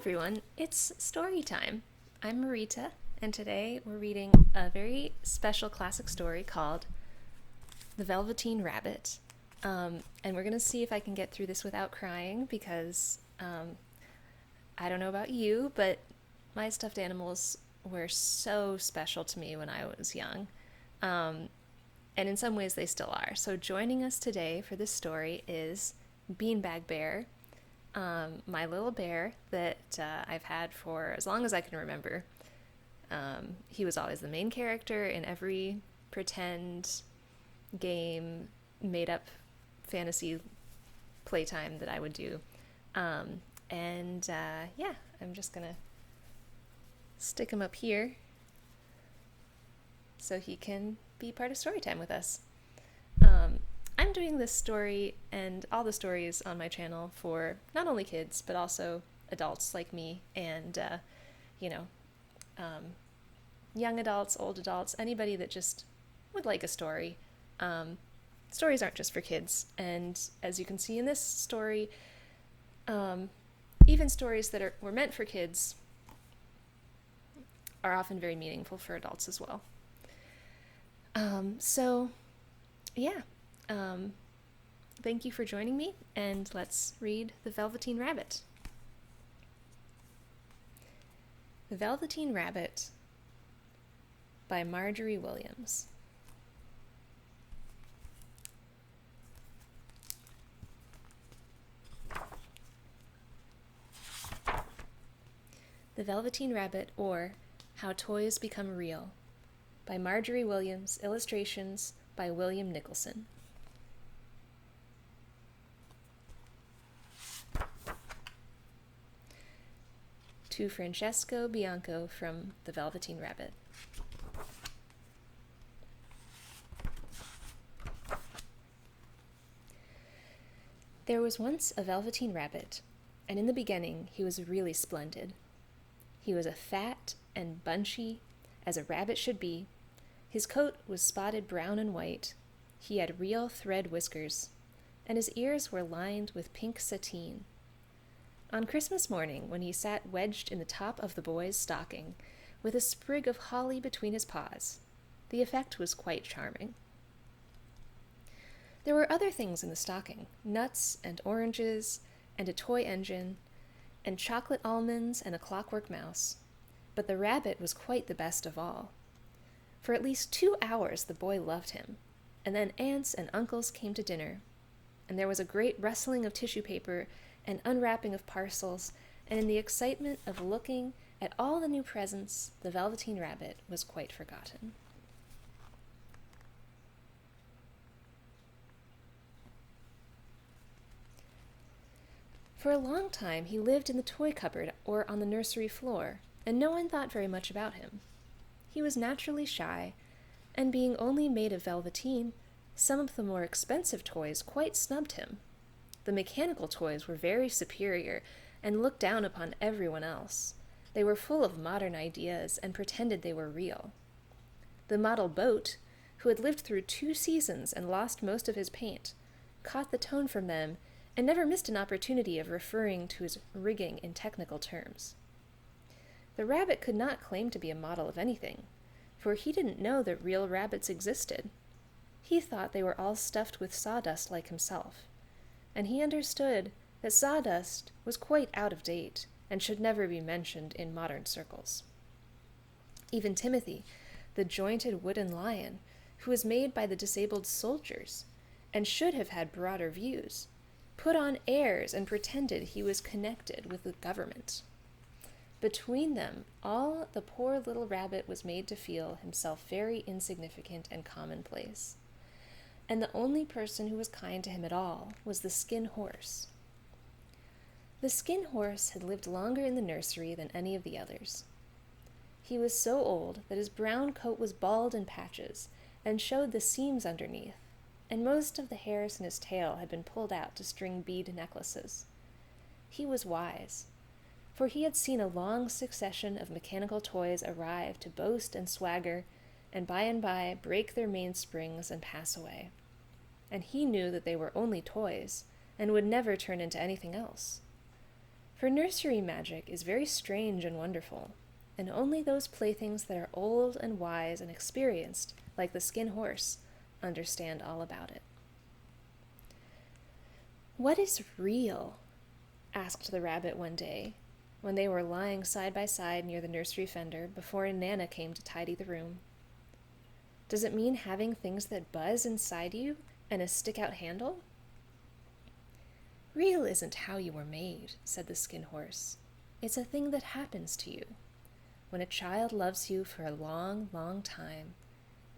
everyone, it's story time. I'm Marita, and today we're reading a very special classic story called The Velveteen Rabbit. And we're going to see if I can get through this without crying because I don't know about you, but my stuffed animals were so special to me when I was young. And in some ways they still are. So joining us today for this story is Beanbag Bear, my little bear that I've had for as long as I can remember. He was always the main character in every pretend game, made up fantasy playtime that I would do. I'm just gonna stick him up here so he can be part of story time with us. I'm doing this story and all the stories on my channel for not only kids, but also adults like me and, young adults, old adults, anybody that just would like a story. Stories aren't just for kids. And as you can see in this story, even stories that were meant for kids are often very meaningful for adults as well. Thank you for joining me, and let's read The Velveteen Rabbit. The Velveteen Rabbit by Margery Williams. The Velveteen Rabbit, or How Toys Become Real, by Margery Williams, illustrations by William Nicholson. To Francesco Bianco from The Velveteen Rabbit. There was once a Velveteen Rabbit, and in the beginning he was really splendid. He was a fat and bunchy, as a rabbit should be. His coat was spotted brown and white. He had real thread whiskers, and his ears were lined with pink sateen. On Christmas morning, when he sat wedged in the top of the boy's stocking, with a sprig of holly between his paws, the effect was quite charming. There were other things in the stocking, nuts and oranges, and a toy engine, and chocolate almonds and a clockwork mouse, but the rabbit was quite the best of all. For at least 2 hours the boy loved him, and then aunts and uncles came to dinner, and there was a great rustling of tissue paper and unwrapping of parcels, and in the excitement of looking at all the new presents, the Velveteen Rabbit was quite forgotten. For a long time he lived in the toy cupboard or on the nursery floor, and no one thought very much about him. He was naturally shy, and being only made of velveteen, some of the more expensive toys quite snubbed him. The mechanical toys were very superior and looked down upon everyone else. They were full of modern ideas and pretended they were real. The model boat, who had lived through 2 seasons and lost most of his paint, caught the tone from them and never missed an opportunity of referring to his rigging in technical terms. The rabbit could not claim to be a model of anything, for he didn't know that real rabbits existed. He thought they were all stuffed with sawdust like himself, and he understood that sawdust was quite out of date and should never be mentioned in modern circles. Even Timothy, the jointed wooden lion, who was made by the disabled soldiers and should have had broader views, put on airs and pretended he was connected with the government. Between them, all the poor little rabbit was made to feel himself very insignificant and commonplace. And the only person who was kind to him at all was the Skin Horse. The Skin Horse had lived longer in the nursery than any of the others. He was so old that his brown coat was bald in patches and showed the seams underneath, and most of the hairs in his tail had been pulled out to string bead necklaces. He was wise, for he had seen a long succession of mechanical toys arrive to boast and swagger, and by break their mainsprings and pass away. And he knew that they were only toys, and would never turn into anything else. For nursery magic is very strange and wonderful, and only those playthings that are old and wise and experienced, like the skin horse, understand all about it. "What is real?" asked the rabbit one day, when they were lying side by side near the nursery fender before Nana came to tidy the room. "Does it mean having things that buzz inside you and a stick-out handle?" "Real isn't how you were made," said the skin horse. "It's a thing that happens to you. When a child loves you for a long, long time,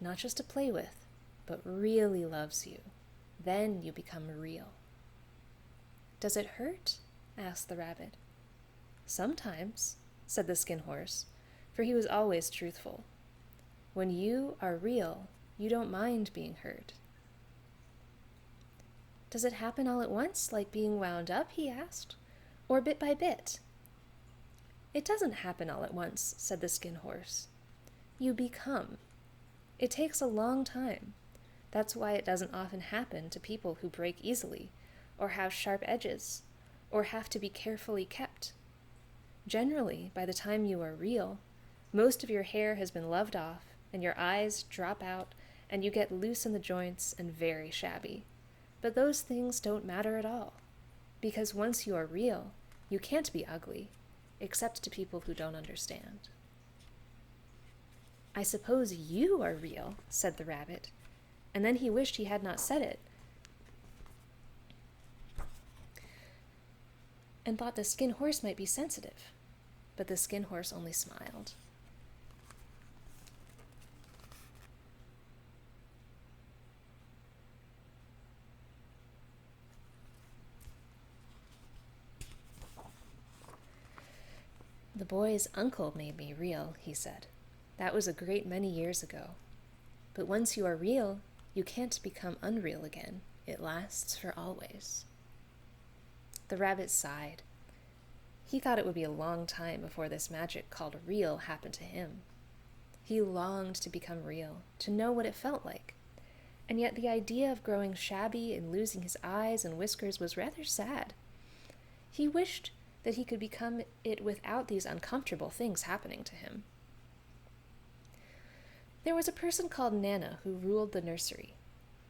not just to play with, but really loves you, then you become real." "Does it hurt?" asked the rabbit. "Sometimes," said the skin horse, for he was always truthful. "When you are real, you don't mind being hurt." "Does it happen all at once, like being wound up?" he asked, "or bit by bit?" "It doesn't happen all at once," said the skin horse. "You become. It takes a long time. That's why it doesn't often happen to people who break easily, or have sharp edges, or have to be carefully kept. Generally, by the time you are real, most of your hair has been loved off, and your eyes drop out, and you get loose in the joints and very shabby. But those things don't matter at all, because once you are real, you can't be ugly, except to people who don't understand." "I suppose you are real," said the rabbit, and then he wished he had not said it, and thought the skin horse might be sensitive, but the skin horse only smiled. "The boy's uncle made me real," he said. "That was a great many years ago. But once you are real, you can't become unreal again. It lasts for always." The rabbit sighed. He thought it would be a long time before this magic called real happened to him. He longed to become real, to know what it felt like. And yet the idea of growing shabby and losing his eyes and whiskers was rather sad. He wished that he could become it without these uncomfortable things happening to him. There was a person called Nana who ruled the nursery.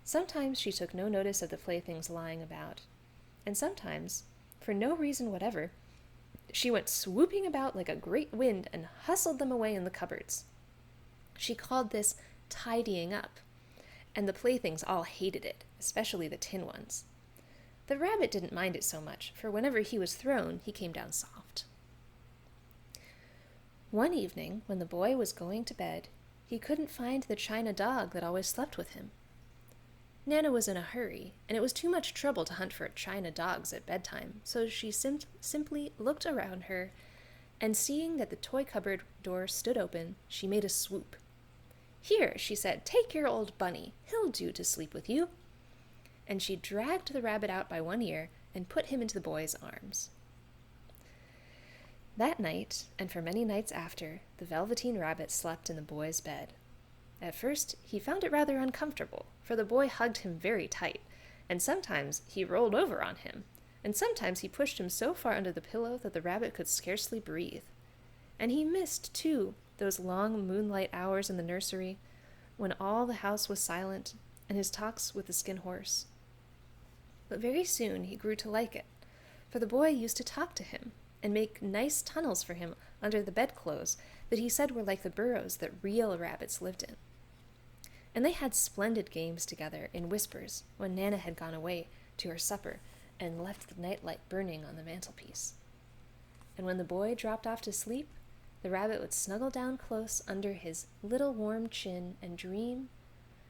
Sometimes she took no notice of the playthings lying about, and sometimes, for no reason whatever, she went swooping about like a great wind and hustled them away in the cupboards. She called this tidying up, and the playthings all hated it, especially the tin ones. The rabbit didn't mind it so much, for whenever he was thrown, he came down soft. One evening, when the boy was going to bed, he couldn't find the china dog that always slept with him. Nana was in a hurry, and it was too much trouble to hunt for china dogs at bedtime, so she simply looked around her, and seeing that the toy cupboard door stood open, she made a swoop. "Here," she said, "take your old bunny. He'll do to sleep with you." And she dragged the rabbit out by one ear and put him into the boy's arms. That night, and for many nights after, the Velveteen Rabbit slept in the boy's bed. At first, he found it rather uncomfortable, for the boy hugged him very tight, and sometimes he rolled over on him, and sometimes he pushed him so far under the pillow that the rabbit could scarcely breathe. And he missed, too, those long moonlight hours in the nursery, when all the house was silent, and his talks with the skin horse. But very soon he grew to like it, for the boy used to talk to him, and make nice tunnels for him under the bedclothes that he said were like the burrows that real rabbits lived in. And they had splendid games together in whispers when Nana had gone away to her supper and left the nightlight burning on the mantelpiece. And when the boy dropped off to sleep, the rabbit would snuggle down close under his little warm chin and dream,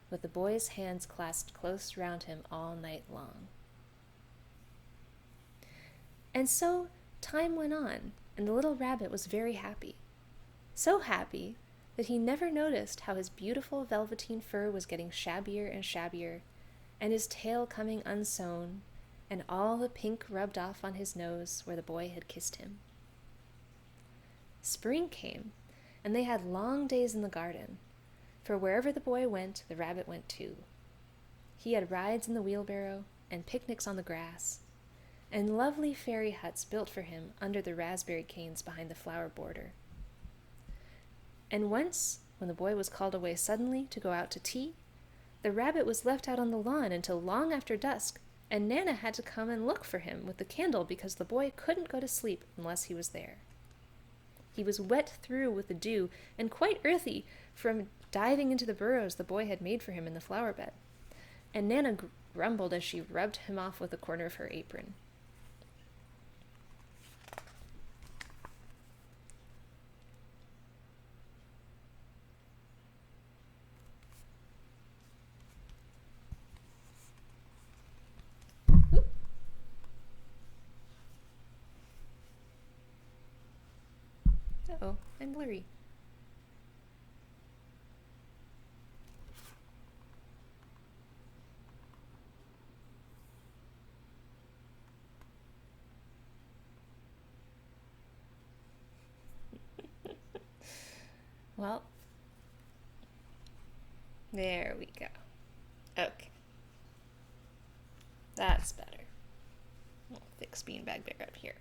with the boy's hands clasped close round him all night long. And so time went on, and the little rabbit was very happy. So happy that he never noticed how his beautiful velveteen fur was getting shabbier and shabbier, and his tail coming unsewn, and all the pink rubbed off on his nose where the boy had kissed him. Spring came, and they had long days in the garden, for wherever the boy went, the rabbit went too. He had rides in the wheelbarrow and picnics on the grass, and lovely fairy huts built for him under the raspberry canes behind the flower border. And once, when the boy was called away suddenly to go out to tea, the rabbit was left out on the lawn until long after dusk, and Nana had to come and look for him with the candle because the boy couldn't go to sleep unless he was there. He was wet through with the dew and quite earthy from diving into the burrows the boy had made for him in the flower bed, and Nana grumbled as she rubbed him off with the corner of her apron. Uh-oh, I'm blurry. Well, there we go. Okay. That's better. We'll fix Beanbag Bear up here.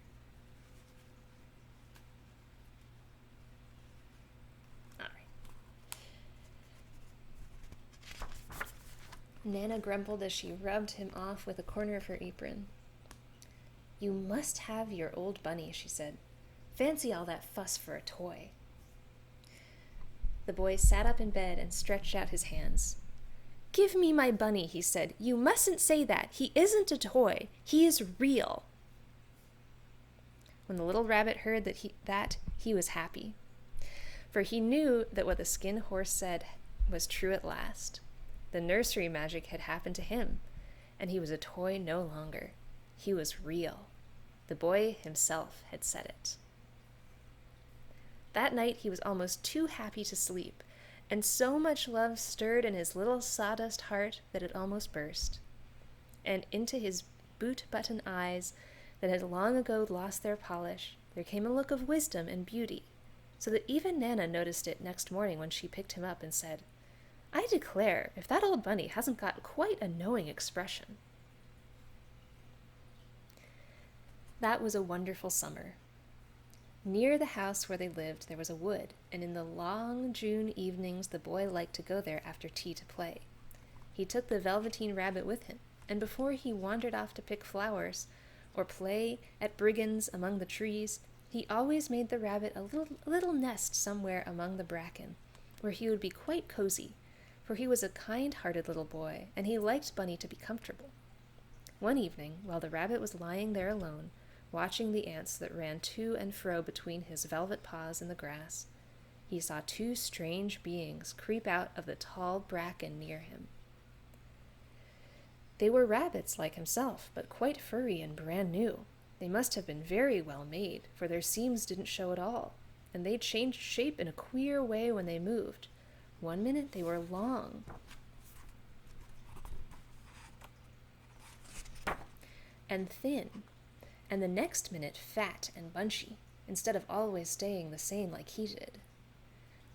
Nana grumbled as she rubbed him off with a corner of her apron. "You must have your old bunny," she said. "Fancy all that fuss for a toy." The boy sat up in bed and stretched out his hands. "Give me my bunny," he said. "You mustn't say that. He isn't a toy. He is real." When the little rabbit heard that he was happy, for he knew that what the skin horse said was true at last. The nursery magic had happened to him, and he was a toy no longer. He was real. The boy himself had said it. That night he was almost too happy to sleep, and so much love stirred in his little sawdust heart that it almost burst. And into his boot-button eyes that had long ago lost their polish, there came a look of wisdom and beauty, so that even Nana noticed it next morning when she picked him up and said, "I declare, if that old bunny hasn't got quite a knowing expression." That was a wonderful summer. Near the house where they lived there was a wood, and in the long June evenings the boy liked to go there after tea to play. He took the Velveteen Rabbit with him, and before he wandered off to pick flowers or play at brigands among the trees, he always made the rabbit a little nest somewhere among the bracken, where he would be quite cozy, for he was a kind-hearted little boy, and he liked Bunny to be comfortable. One evening, while the rabbit was lying there alone, watching the ants that ran to and fro between his velvet paws in the grass, he saw two strange beings creep out of the tall bracken near him. They were rabbits like himself, but quite furry and brand new. They must have been very well made, for their seams didn't show at all, and they changed shape in a queer way when they moved. One minute they were long and thin, and the next minute fat and bunchy, instead of always staying the same like he did.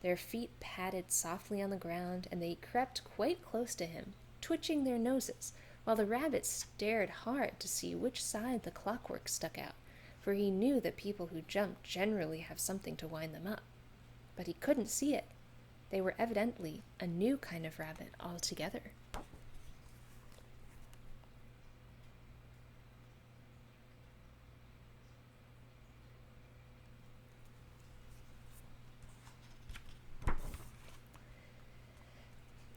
Their feet padded softly on the ground, and they crept quite close to him, twitching their noses, while the rabbit stared hard to see which side the clockwork stuck out, for he knew that people who jump generally have something to wind them up. But he couldn't see it. They were evidently a new kind of rabbit altogether.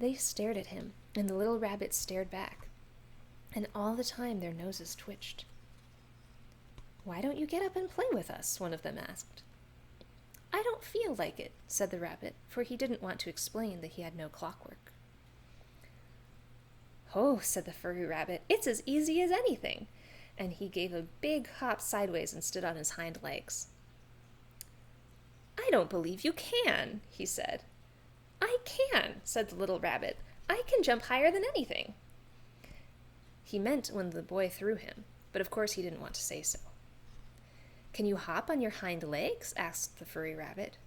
They stared at him, and the little rabbit stared back, and all the time their noses twitched. "Why don't you get up and play with us?" one of them asked. "I don't feel like it," said the rabbit, for he didn't want to explain that he had no clockwork. "Oh," said the furry rabbit, "it's as easy as anything," and he gave a big hop sideways and stood on his hind legs. "I don't believe you can," he said. "I can," said the little rabbit. "I can jump higher than anything." He meant when the boy threw him, but of course he didn't want to say so. "Can you hop on your hind legs?" asked the furry rabbit.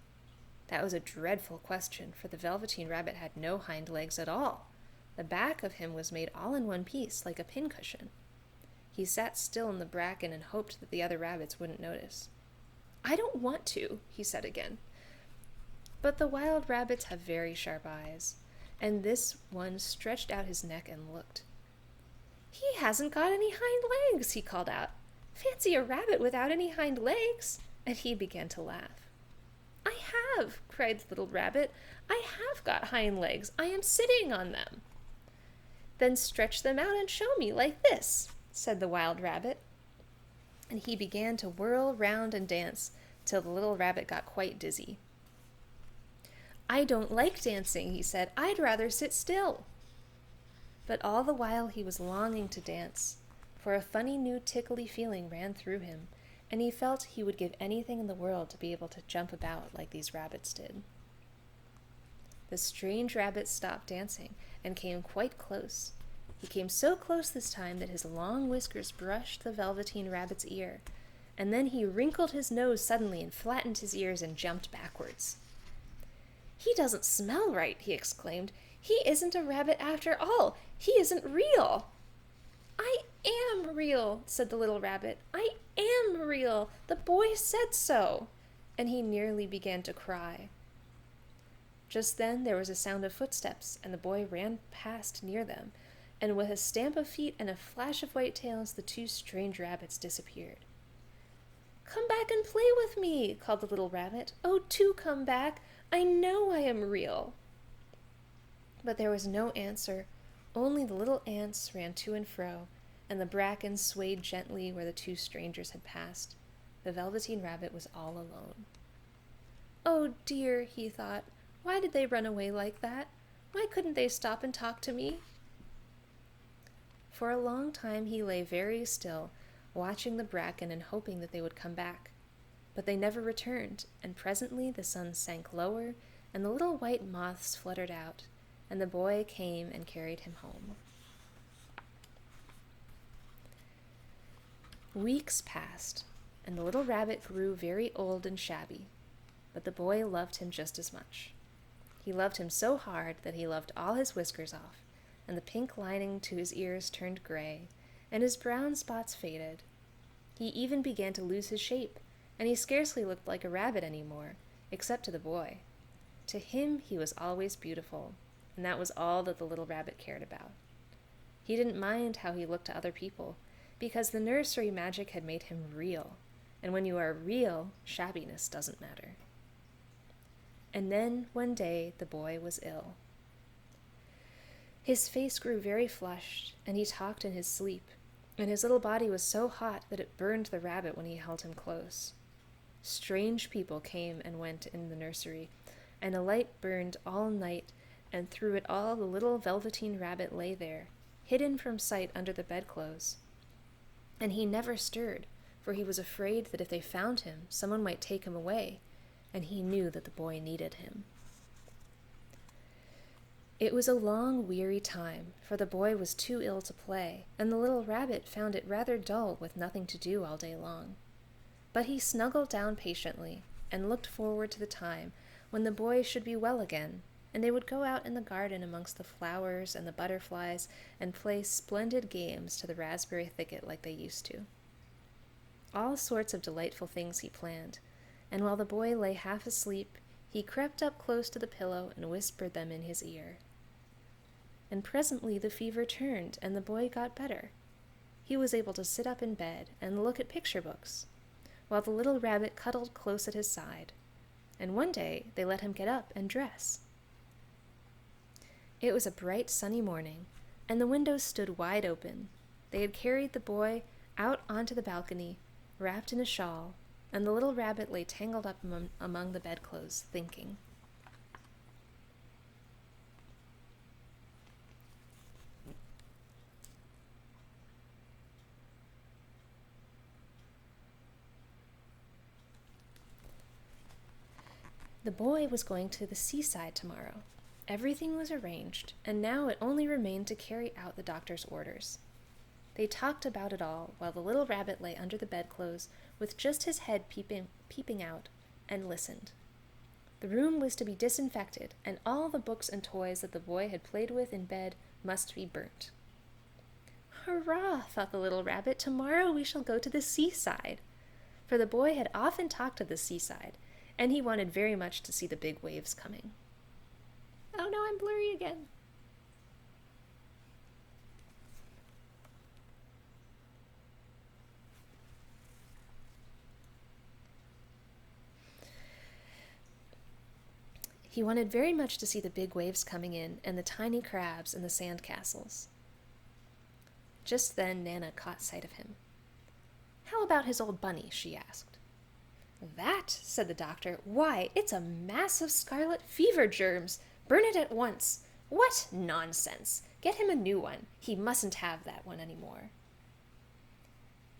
That was a dreadful question, for the Velveteen Rabbit had no hind legs at all. The back of him was made all in one piece, like a pincushion. He sat still in the bracken and hoped that the other rabbits wouldn't notice. "I don't want to," he said again. But the wild rabbits have very sharp eyes, and this one stretched out his neck and looked. "He hasn't got any hind legs," he called out. "Fancy a rabbit without any hind legs!" And he began to laugh. "I have," cried the little rabbit. "I have got hind legs. I am sitting on them." "Then stretch them out and show me, like this," said the wild rabbit. And he began to whirl round and dance till the little rabbit got quite dizzy. "I don't like dancing," he said. "I'd rather sit still." But all the while he was longing to dance, for a funny new tickly feeling ran through him, and he felt he would give anything in the world to be able to jump about like these rabbits did. The strange rabbit stopped dancing and came quite close. He came so close this time that his long whiskers brushed the Velveteen Rabbit's ear, and then he wrinkled his nose suddenly and flattened his ears and jumped backwards. "He doesn't smell right," he exclaimed. "He isn't a rabbit after all. He isn't real." "I am real," said the little rabbit. "I am real. The boy said so." And he nearly began to cry. Just then there was a sound of footsteps, and the boy ran past near them, and with a stamp of feet and a flash of white tails, the two strange rabbits disappeared. "Come back and play with me," called the little rabbit. "Oh, do come back. I know I am real." But there was no answer. Only the little ants ran to and fro, and the bracken swayed gently where the two strangers had passed. The Velveteen Rabbit was all alone. "Oh dear," he thought. "Why did they run away like that? Why couldn't they stop and talk to me?" For a long time he lay very still, watching the bracken and hoping that they would come back. But they never returned, and presently the sun sank lower, and the little white moths fluttered out, and the boy came and carried him home. Weeks passed, and the little rabbit grew very old and shabby, but the boy loved him just as much. He loved him so hard that he loved all his whiskers off, and the pink lining to his ears turned gray, and his brown spots faded. He even began to lose his shape, and he scarcely looked like a rabbit any more, except to the boy. To him he was always beautiful, and that was all that the little rabbit cared about. He didn't mind how he looked to other people, because the nursery magic had made him real, and when you are real, shabbiness doesn't matter. And then, one day, the boy was ill. His face grew very flushed, and he talked in his sleep, and his little body was so hot that it burned the rabbit when he held him close. Strange people came and went in the nursery, and a light burned all night, and through it all the little Velveteen Rabbit lay there, hidden from sight under the bedclothes. And he never stirred, for he was afraid that if they found him, someone might take him away, and he knew that the boy needed him. It was a long, weary time, for the boy was too ill to play, and the little rabbit found it rather dull with nothing to do all day long. But he snuggled down patiently, and looked forward to the time when the boy should be well again, and they would go out in the garden amongst the flowers and the butterflies and play splendid games to the raspberry thicket like they used to. All sorts of delightful things he planned, and while the boy lay half asleep, he crept up close to the pillow and whispered them in his ear. And presently the fever turned, and the boy got better. He was able to sit up in bed and look at picture books, while the little rabbit cuddled close at his side, and one day they let him get up and dress. It was a bright sunny morning, and the windows stood wide open. They had carried the boy out onto the balcony, wrapped in a shawl, and the little rabbit lay tangled up among the bedclothes, thinking. The boy was going to the seaside tomorrow. Everything was arranged, and now it only remained to carry out the doctor's orders. They talked about it all, while the little rabbit lay under the bedclothes, with just his head peeping out, and listened. The room was to be disinfected, and all the books and toys that the boy had played with in bed must be burnt. Hurrah, thought the little rabbit, tomorrow we shall go to the seaside. For the boy had often talked of the seaside, and he wanted very much to see the big waves coming. Oh no, I'm blurry again. He wanted very much to see the big waves coming in and the tiny crabs and the sand castles. Just then Nana caught sight of him. "How about his old bunny?" she asked. "That," said the doctor, "why, it's a mass of scarlet fever germs. Burn it at once. What nonsense! Get him a new one. He mustn't have that one any more."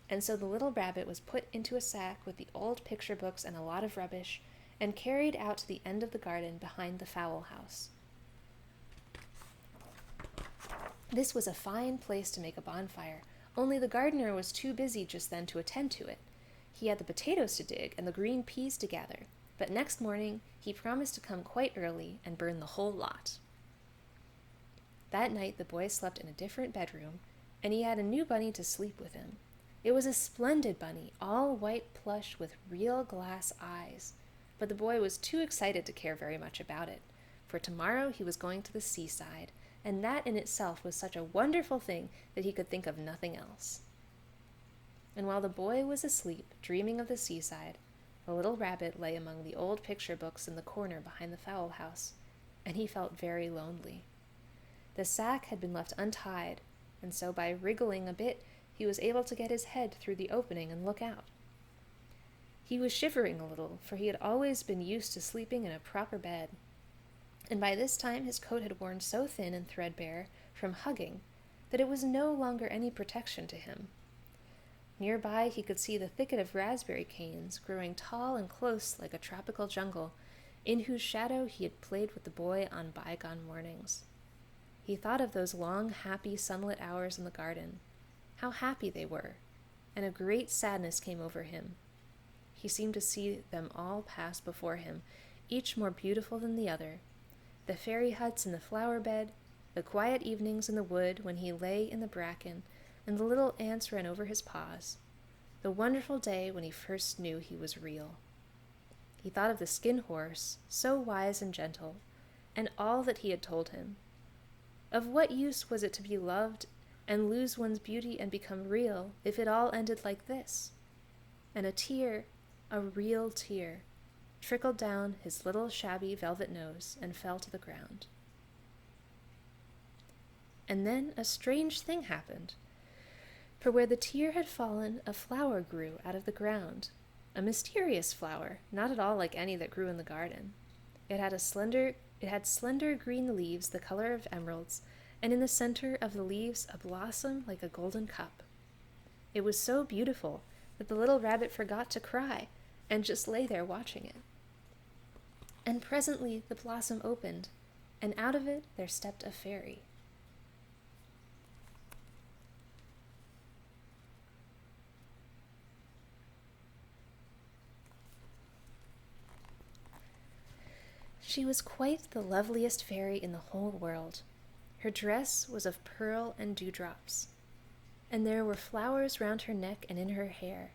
And so the little rabbit was put into a sack with the old picture books and a lot of rubbish, and carried out to the end of the garden behind the fowl house. This was a fine place to make a bonfire, only the gardener was too busy just then to attend to it. He had the potatoes to dig and the green peas to gather, but next morning he promised to come quite early and burn the whole lot. That night the boy slept in a different bedroom, and he had a new bunny to sleep with him. It was a splendid bunny, all white plush with real glass eyes. But the boy was too excited to care very much about it, for tomorrow he was going to the seaside, and that in itself was such a wonderful thing that he could think of nothing else. And while the boy was asleep, dreaming of the seaside, the little rabbit lay among the old picture books in the corner behind the fowl house, and he felt very lonely. The sack had been left untied, and so by wriggling a bit, he was able to get his head through the opening and look out. He was shivering a little, for he had always been used to sleeping in a proper bed, and by this time his coat had worn so thin and threadbare from hugging that it was no longer any protection to him. Nearby he could see the thicket of raspberry canes growing tall and close like a tropical jungle, in whose shadow he had played with the boy on bygone mornings. He thought of those long, happy, sunlit hours in the garden, how happy they were, and a great sadness came over him. He seemed to see them all pass before him, each more beautiful than the other. The fairy huts in the flower bed, the quiet evenings in the wood when he lay in the bracken and the little ants ran over his paws, the wonderful day when he first knew he was real. He thought of the skin horse, so wise and gentle, and all that he had told him. Of what use was it to be loved and lose one's beauty and become real if it all ended like this? And a tear, a real tear, trickled down his little shabby velvet nose and fell to the ground. And then a strange thing happened, for where the tear had fallen, a flower grew out of the ground, a mysterious flower, not at all like any that grew in the garden. It had slender green leaves the color of emeralds, and in the center of the leaves a blossom like a golden cup. It was so beautiful that the little rabbit forgot to cry, and just lay there watching it. And presently the blossom opened, and out of it there stepped a fairy. She was quite the loveliest fairy in the whole world. Her dress was of pearl and dewdrops, and there were flowers round her neck and in her hair,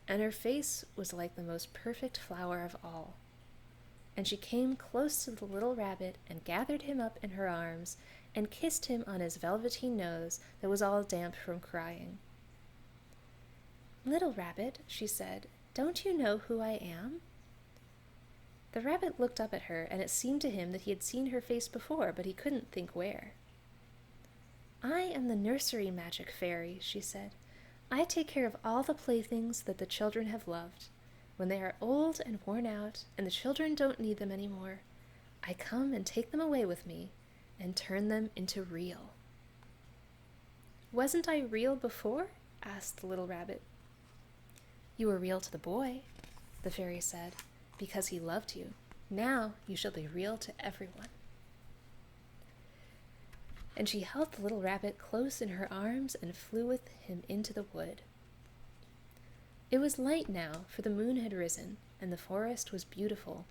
and her face was like the most perfect flower of all. And she came close to the little rabbit and gathered him up in her arms and kissed him on his velveteen nose that was all damp from crying. "Little rabbit," she said, "don't you know who I am?" The rabbit looked up at her, and it seemed to him that he had seen her face before, but he couldn't think where. "I am the nursery magic fairy," she said. "I take care of all the playthings that the children have loved. When they are old and worn out, and the children don't need them any more, I come and take them away with me and turn them into real." "Wasn't I real before?" asked the little rabbit. "You were real to the boy," the fairy said, "because he loved you. Now you shall be real to everyone." And she held the little rabbit close in her arms and flew with him into the wood. It was light now, for the moon had risen, and the forest was beautiful,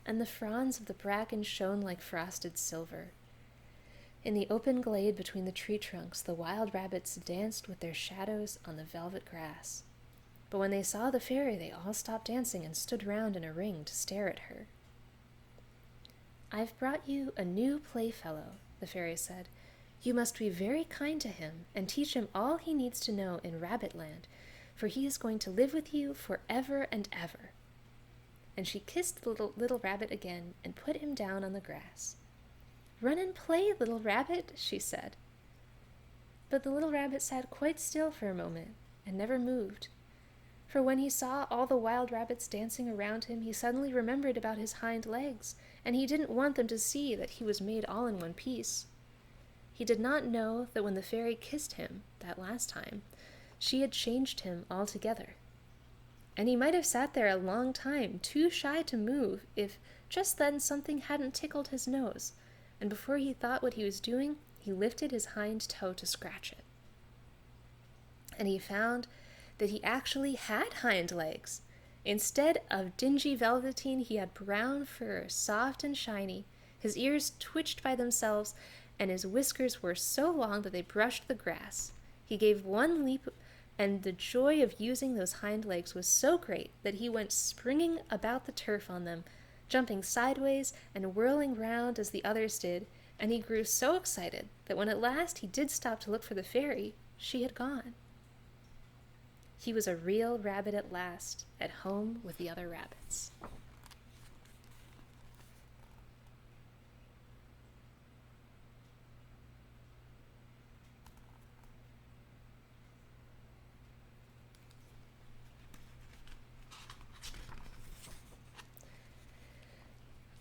and the fronds of the bracken shone like frosted silver. In the open glade between the tree trunks, the wild rabbits danced with their shadows on the velvet grass. But when they saw the fairy, they all stopped dancing and stood round in a ring to stare at her. "I've brought you a new playfellow," the fairy said. "You must be very kind to him and teach him all he needs to know in Rabbitland, for he is going to live with you forever and ever." And she kissed the little rabbit again and put him down on the grass. "Run and play, little rabbit," she said. But the little rabbit sat quite still for a moment and never moved. For when he saw all the wild rabbits dancing around him, he suddenly remembered about his hind legs, and he didn't want them to see that he was made all in one piece. He did not know that when the fairy kissed him that last time, she had changed him altogether. And he might have sat there a long time, too shy to move, if just then something hadn't tickled his nose, and before he thought what he was doing, he lifted his hind toe to scratch it. And he found that he actually had hind legs. Instead of dingy velveteen, he had brown fur, soft and shiny. His ears twitched by themselves, and his whiskers were so long that they brushed the grass. He gave one leap, and the joy of using those hind legs was so great that he went springing about the turf on them, jumping sideways and whirling round as the others did, and he grew so excited that when at last he did stop to look for the fairy, she had gone. He was a real rabbit at last, at home with the other rabbits.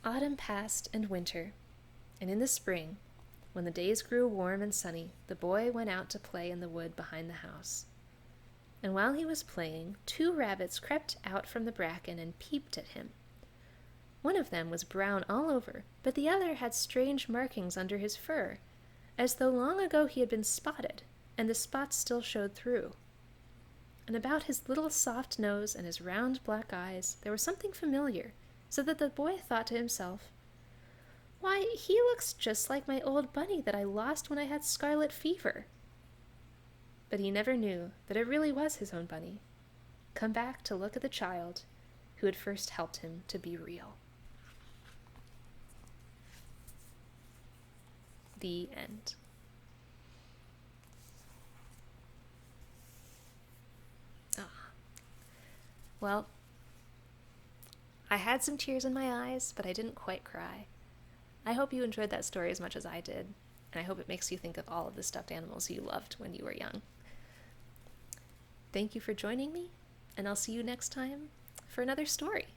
Autumn passed and winter, and in the spring, when the days grew warm and sunny, the boy went out to play in the wood behind the house. And while he was playing, 2 rabbits crept out from the bracken and peeped at him. One of them was brown all over, but the other had strange markings under his fur, as though long ago he had been spotted, and the spots still showed through. And about his little soft nose and his round black eyes there was something familiar, so that the boy thought to himself, "Why, he looks just like my old bunny that I lost when I had scarlet fever." But he never knew that it really was his own bunny, come back to look at the child who had first helped him to be real. The end. Well, I had some tears in my eyes, but I didn't quite cry. I hope you enjoyed that story as much as I did, and I hope it makes you think of all of the stuffed animals you loved when you were young. Thank you for joining me, and I'll see you next time for another story.